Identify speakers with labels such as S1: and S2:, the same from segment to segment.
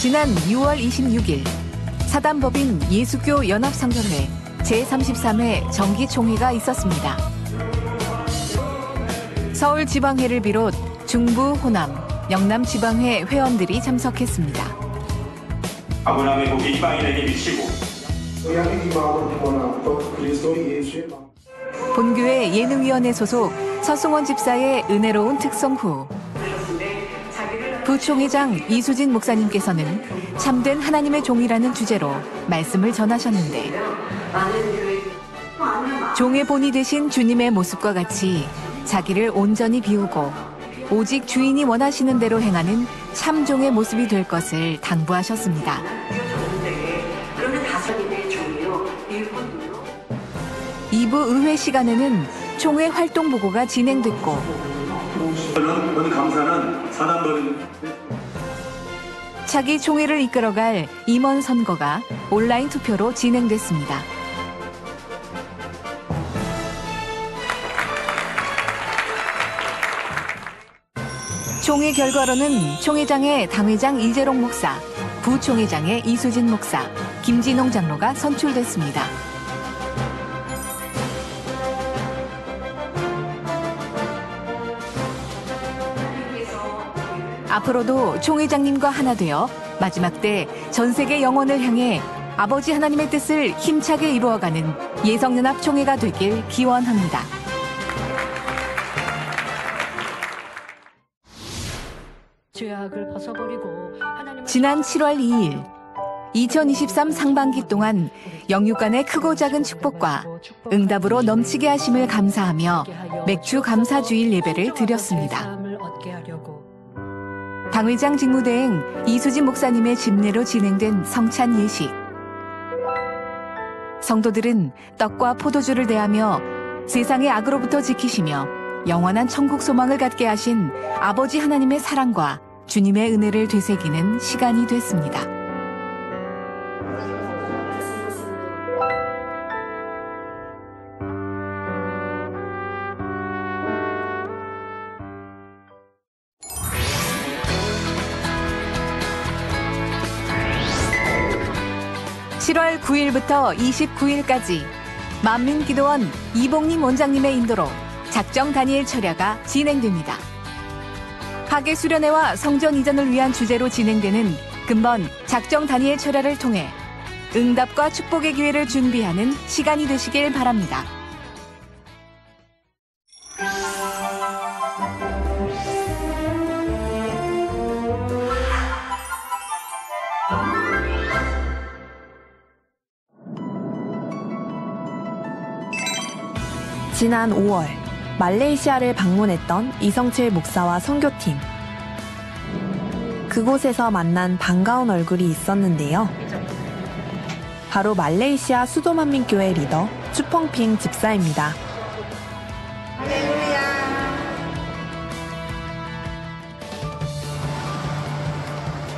S1: 지난 6월 26일 사단법인 예수교 연합상견회 제33회 정기총회가 있었습니다. 서울지방회를 비롯 중부, 호남, 영남지방회 회원들이 참석했습니다.
S2: 아브라함의 복이 이방인에게 미치고
S1: 본교회 예능위원회 소속 서승원 집사의 은혜로운 특성 후 부총회장 이수진 목사님께서는 참된 하나님의 종이라는 주제로 말씀을 전하셨는데 종의 본이 되신 주님의 모습과 같이 자기를 온전히 비우고 오직 주인이 원하시는 대로 행하는 참종의 모습이 될 것을 당부하셨습니다. 2부 의회 시간에는 총회 활동 보고가 진행됐고
S2: 감사는 사단법인
S1: 차기 총회를 이끌어갈 임원 선거가 온라인 투표로 진행됐습니다. 총회 결과로는 총회장의 당회장 이재롱 목사, 부총회장의 이수진 목사, 김진홍 장로가 선출됐습니다. 앞으로도 총회장님과 하나 되어 마지막 때 전 세계 영혼을 향해 아버지 하나님의 뜻을 힘차게 이루어가는 예성연합 총회가 되길 기원합니다.
S3: 죄악을 벗어버리고
S1: 지난 7월 2일 2023 상반기 동안 영육 간의 크고 작은 축복과 응답으로 넘치게 하심을 감사하며 맥주 감사주일 예배를 드렸습니다. 당회장 직무대행 이수진 목사님의 집례로 진행된 성찬 예식. 성도들은 떡과 포도주를 대하며 세상의 악으로부터 지키시며 영원한 천국 소망을 갖게 하신 아버지 하나님의 사랑과 주님의 은혜를 되새기는 시간이 됐습니다. (7월 9일부터 29일까지) 만민기도원 이봉림 원장님의 인도로 작정 다니엘 철야가 진행됩니다. 학예 수련회와 성전 이전을 위한 주제로 진행되는 근본 작정 다니엘 철야를 통해 응답과 축복의 기회를 준비하는 시간이 되시길 바랍니다.
S4: 지난 5월 말레이시아를 방문했던 이성칠 목사와 선교팀. 그곳에서 만난 반가운 얼굴이 있었는데요. 바로 말레이시아 수도만민교회 리더 추펑핑 집사입니다.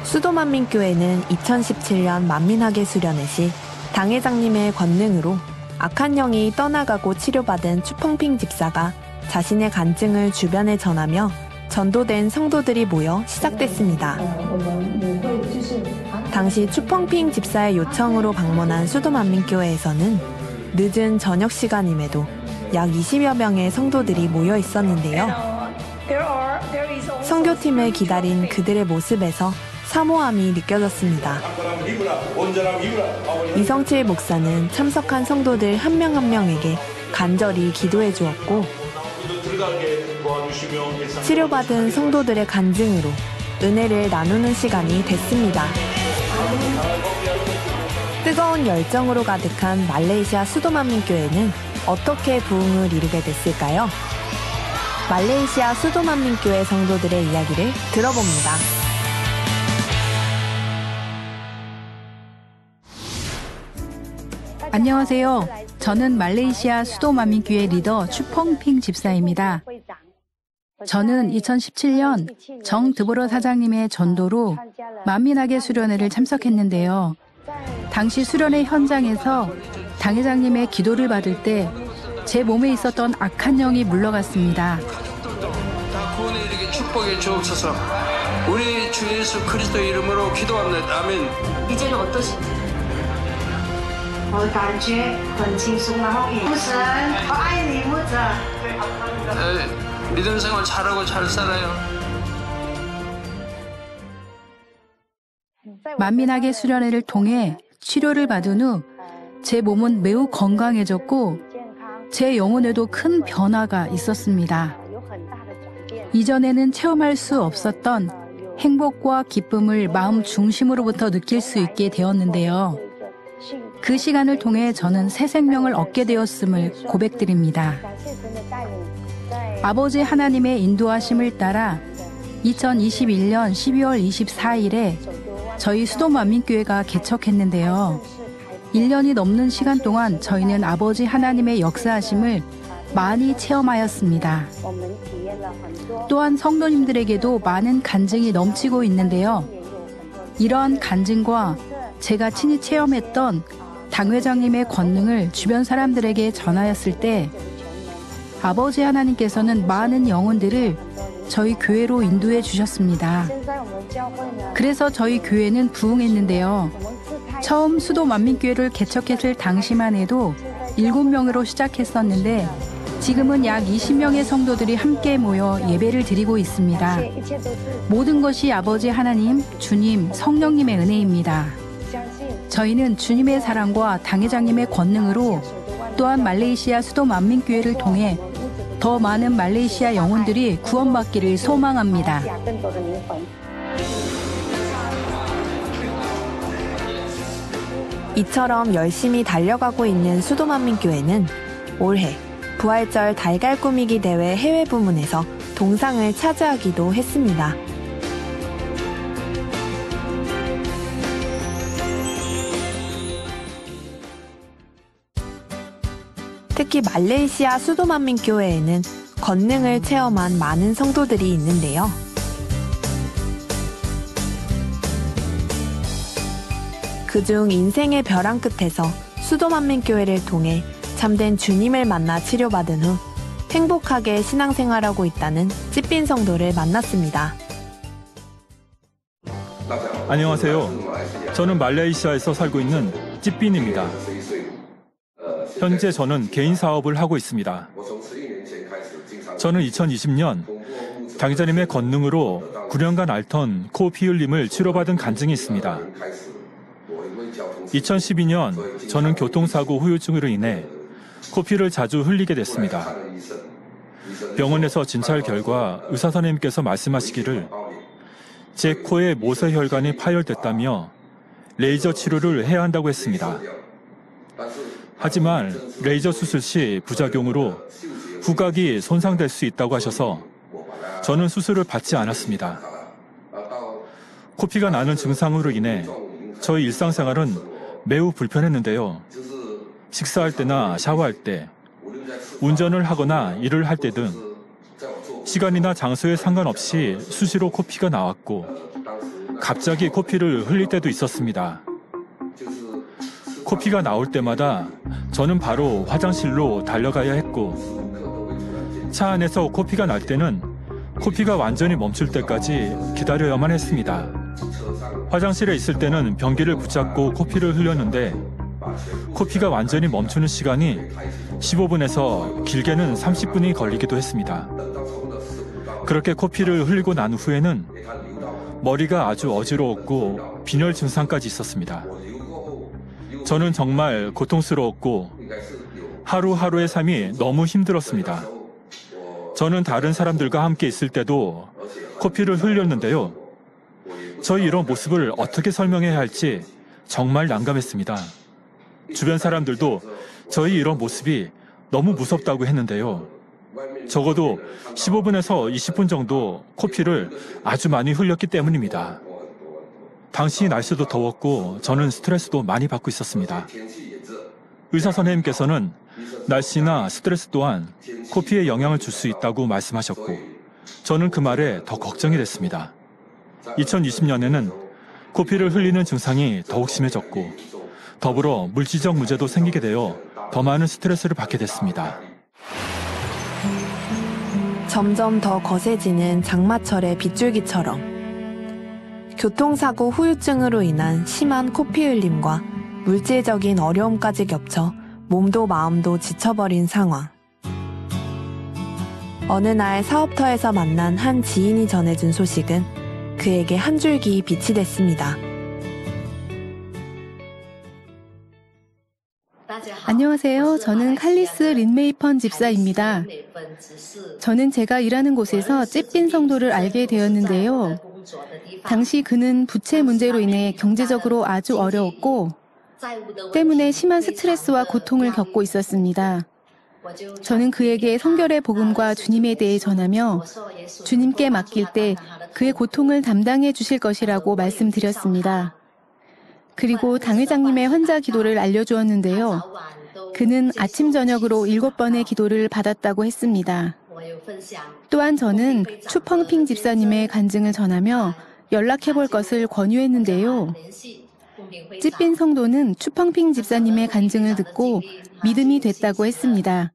S4: 수도만민교회는 2017년 만민학예 수련회 시 당회장님의 권능으로 악한 영이 떠나가고 치료받은 추펑핑 집사가 자신의 간증을 주변에 전하며 전도된 성도들이 모여 시작됐습니다. 당시 추펑핑 집사의 요청으로 방문한 수도만민교회에서는 늦은 저녁 시간임에도 약 20여 명의 성도들이 모여 있었는데요. 선교팀을 기다린 그들의 모습에서 사모함이 느껴졌습니다. 이성칠 목사는 참석한 성도들 한 명 한 명에게 간절히 기도해 주었고 치료받은 성도들의 간증으로 은혜를 나누는 시간이 됐습니다. 뜨거운 열정으로 가득한 말레이시아 수도만민교회는 어떻게 부흥을 이루게 됐을까요? 말레이시아 수도만민교회 성도들의 이야기를 들어봅니다.
S5: 안녕하세요. 저는 말레이시아 수도만민교회 리더 추펑핑 집사입니다. 저는 2017년 정 드보러 사장님의 전도로 만민학예 수련회를 참석했는데요. 당시 수련회 현장에서 당회장님의 기도를 받을 때 제 몸에 있었던 악한 영이 물러갔습니다.
S6: 구원에 이르게 축복해 주옵소서. 우리 주 예수 그리스도 이름으로 기도합니다. 아멘.
S3: 이제는 어떠신가요?
S7: 我感觉很轻松，然后牧神，我爱你，牧者。
S6: 믿음 생활 잘하고 잘 살아요.
S5: 만민학의 수련회를 통해 치료를 받은 후 제 몸은 매우 건강해졌고 제 영혼에도 큰 변화가 있었습니다. 이전에는 체험할 수 없었던 행복과 기쁨을 마음 중심으로부터 느낄 수 있게 되었는데요. 그 시간을 통해 저는 새 생명을 얻게 되었음을 고백드립니다. 아버지 하나님의 인도하심을 따라 2021년 12월 24일에 저희 수도만민교회가 개척했는데요. 1년이 넘는 시간 동안 저희는 아버지 하나님의 역사하심을 많이 체험하였습니다. 또한 성도님들에게도 많은 간증이 넘치고 있는데요. 이러한 간증과 제가 친히 체험했던 당회장님의 권능을 주변 사람들에게 전하였을 때 아버지 하나님께서는 많은 영혼들을 저희 교회로 인도해 주셨습니다. 그래서 저희 교회는 부흥했는데요. 처음 수도 만민교회를 개척했을 당시만 해도 7명으로 시작했었는데 지금은 약 20명의 성도들이 함께 모여 예배를 드리고 있습니다. 모든 것이 아버지 하나님, 주님, 성령님의 은혜입니다. 저희는 주님의 사랑과 당회장님의 권능으로 또한 말레이시아 수도 만민교회를 통해 더 많은 말레이시아 영혼들이 구원받기를 소망합니다.
S4: 이처럼 열심히 달려가고 있는 수도만민교회는 올해 부활절 달걀 꾸미기 대회 해외 부문에서 동상을 차지하기도 했습니다. 특히 말레이시아 수도만민교회에는 권능을 체험한 많은 성도들이 있는데요. 그중 인생의 벼랑 끝에서 수도만민교회를 통해 참된 주님을 만나 치료받은 후 행복하게 신앙생활하고 있다는 찌삔 성도를 만났습니다.
S8: 안녕하세요. 저는 말레이시아에서 살고 있는 찌삔입니다. 현재 저는 개인 사업을 하고 있습니다. 저는 2020년 당회자님의 권능으로 9년간 앓던 코 피흘림을 치료받은 간증이 있습니다. 2012년 저는 교통사고 후유증으로 인해 코피를 자주 흘리게 됐습니다. 병원에서 진찰 결과 의사 선생님께서 말씀하시기를 제 코에 모세혈관이 파열됐다며 레이저 치료를 해야 한다고 했습니다. 하지만 레이저 수술 시 부작용으로 후각이 손상될 수 있다고 하셔서 저는 수술을 받지 않았습니다. 코피가 나는 증상으로 인해 저희 일상생활은 매우 불편했는데요. 식사할 때나 샤워할 때, 운전을 하거나 일을 할 때 등 시간이나 장소에 상관없이 수시로 코피가 나왔고 갑자기 코피를 흘릴 때도 있었습니다. 코피가 나올 때마다 저는 바로 화장실로 달려가야 했고 차 안에서 코피가 날 때는 코피가 완전히 멈출 때까지 기다려야만 했습니다. 화장실에 있을 때는 변기를 붙잡고 코피를 흘렸는데 코피가 완전히 멈추는 시간이 15분에서 길게는 30분이 걸리기도 했습니다. 그렇게 코피를 흘리고 난 후에는 머리가 아주 어지러웠고 빈혈 증상까지 있었습니다. 저는 정말 고통스러웠고 하루하루의 삶이 너무 힘들었습니다. 저는 다른 사람들과 함께 있을 때도 코피를 흘렸는데요. 저희 이런 모습을 어떻게 설명해야 할지 정말 난감했습니다. 주변 사람들도 저희 이런 모습이 너무 무섭다고 했는데요. 적어도 15분에서 20분 정도 코피를 아주 많이 흘렸기 때문입니다. 당시 날씨도 더웠고 저는 스트레스도 많이 받고 있었습니다. 의사 선생님께서는 날씨나 스트레스 또한 코피에 영향을 줄 수 있다고 말씀하셨고 저는 그 말에 더 걱정이 됐습니다. 2020년에는 코피를 흘리는 증상이 더욱 심해졌고 더불어 물질적 문제도 생기게 되어 더 많은 스트레스를 받게 됐습니다.
S4: 점점 더 거세지는 장마철의 빗줄기처럼 교통사고 후유증으로 인한 심한 코피 흘림과 물질적인 어려움까지 겹쳐 몸도 마음도 지쳐버린 상황. 어느 날 사업터에서 만난 한 지인이 전해준 소식은 그에게 한 줄기 빛이 됐습니다.
S5: 안녕하세요. 저는 칼리스 린메이펀 집사입니다. 저는 제가 일하는 곳에서 찌빈 성도를 알게 되었는데요. 당시 그는 부채 문제로 인해 경제적으로 아주 어려웠고 때문에 심한 스트레스와 고통을 겪고 있었습니다. 저는 그에게 성결의 복음과 주님에 대해 전하며 주님께 맡길 때 그의 고통을 담당해 주실 것이라고 말씀드렸습니다. 그리고 당회장님의 환자 기도를 알려주었는데요. 그는 아침 저녁으로 7번의 기도를 받았다고 했습니다. 또한 저는 추펑핑 집사님의 간증을 전하며 연락해볼 것을 권유했는데요. 찌빈 성도는 추펑핑 집사님의 간증을 듣고 믿음이 됐다고 했습니다.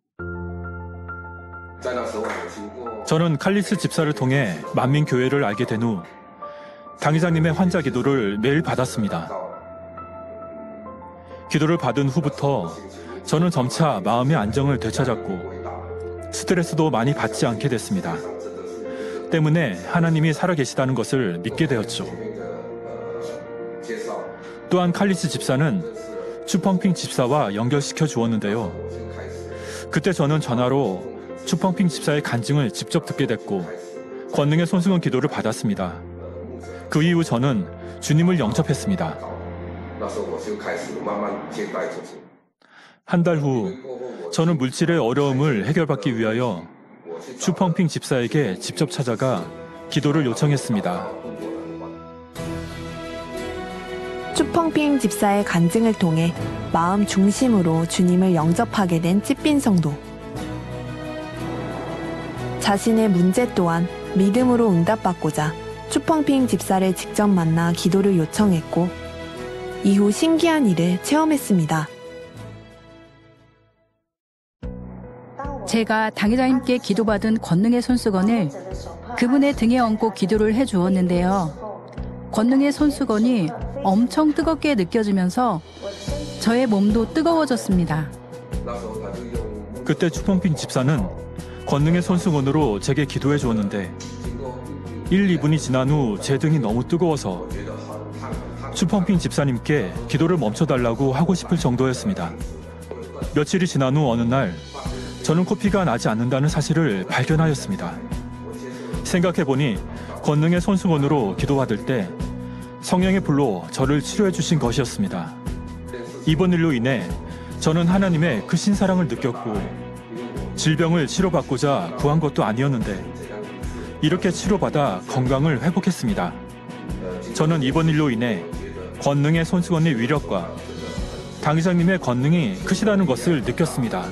S8: 저는 칼리스 집사를 통해 만민교회를 알게 된 후 당회장님의 환자 기도를 매일 받았습니다. 기도를 받은 후부터 저는 점차 마음의 안정을 되찾았고 스트레스도 많이 받지 않게 됐습니다. 때문에 하나님이 살아계시다는 것을 믿게 되었죠. 또한 칼리스 집사는 추펑핑 집사와 연결시켜 주었는데요. 그때 저는 전화로 추펑핑 집사의 간증을 직접 듣게 됐고 권능의 손수건 기도를 받았습니다. 그 이후 저는 주님을 영접했습니다. 한 달 후 저는 물질의 어려움을 해결받기 위하여 추펑핑 집사에게 직접 찾아가 기도를 요청했습니다.
S4: 추펑핑 집사의 간증을 통해 마음 중심으로 주님을 영접하게 된 찌빈 성도. 자신의 문제 또한 믿음으로 응답받고자 추펑핑 집사를 직접 만나 기도를 요청했고 이후 신기한 일을 체험했습니다.
S5: 제가 당회장님께 기도받은 권능의 손수건을 그분의 등에 얹고 기도를 해주었는데요. 권능의 손수건이 엄청 뜨겁게 느껴지면서 저의 몸도 뜨거워졌습니다.
S8: 그때 추펑핑 집사는 권능의 손수건으로 제게 기도해 주었는데 1, 2분이 지난 후 제 등이 너무 뜨거워서 추펑핑 집사님께 기도를 멈춰달라고 하고 싶을 정도였습니다. 며칠이 지난 후 어느 날 저는 코피가 나지 않는다는 사실을 발견하였습니다. 생각해보니 권능의 손수건으로 기도받을 때 성령의 불로 저를 치료해 주신 것이었습니다. 이번 일로 인해 저는 하나님의 크신 사랑을 느꼈고 질병을 치료받고자 구한 것도 아니었는데 이렇게 치료받아 건강을 회복했습니다. 저는 이번 일로 인해 권능의 손수건의 위력과 당회장님의 권능이 크시다는 것을 느꼈습니다.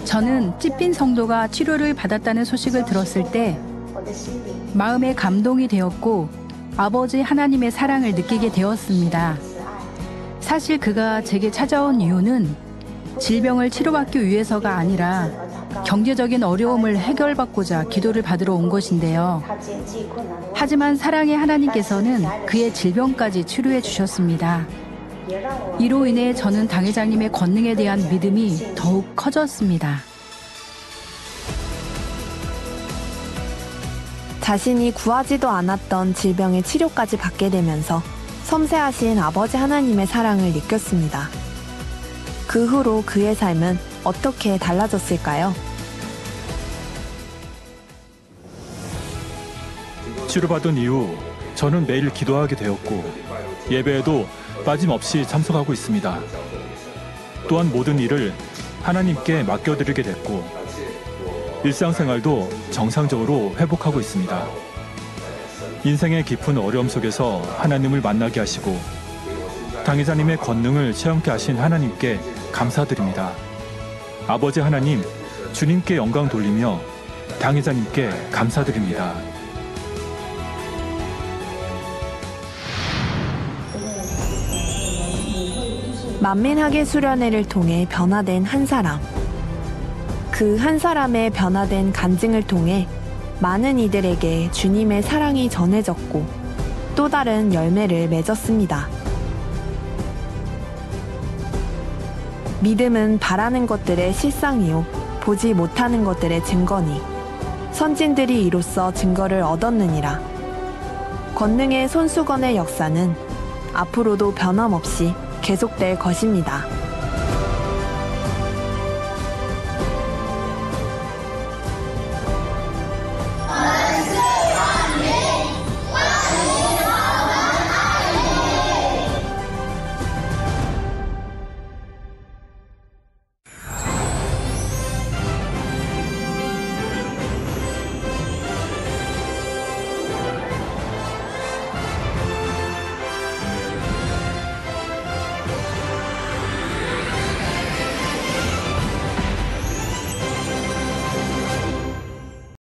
S5: 저는 찌빈 성도가 치료를 받았다는 소식을 들었을 때 마음에 감동이 되었고 아버지 하나님의 사랑을 느끼게 되었습니다. 사실 그가 제게 찾아온 이유는 질병을 치료받기 위해서가 아니라 경제적인 어려움을 해결받고자 기도를 받으러 온 것인데요. 하지만 사랑의 하나님께서는 그의 질병까지 치료해 주셨습니다. 이로 인해 저는 당회장님의 권능에 대한 믿음이 더욱 커졌습니다.
S4: 자신이 구하지도 않았던 질병의 치료까지 받게 되면서 섬세하신 아버지 하나님의 사랑을 느꼈습니다. 그 후로 그의 삶은 어떻게 달라졌을까요?
S8: 치료받은 이후 저는 매일 기도하게 되었고 예배에도 빠짐없이 참석하고 있습니다. 또한 모든 일을 하나님께 맡겨드리게 됐고 일상생활도 정상적으로 회복하고 있습니다. 인생의 깊은 어려움 속에서 하나님을 만나게 하시고 당회자님의 권능을 체험케 하신 하나님께 감사드립니다. 아버지 하나님, 주님께 영광 돌리며 당회자님께 감사드립니다.
S4: 만민학의 수련회를 통해 변화된 한 사람. 그 한 사람의 변화된 간증을 통해 많은 이들에게 주님의 사랑이 전해졌고 또 다른 열매를 맺었습니다. 믿음은 바라는 것들의 실상이요 보지 못하는 것들의 증거니 선진들이 이로써 증거를 얻었느니라. 권능의 손수건의 역사는 앞으로도 변함없이 계속될 것입니다.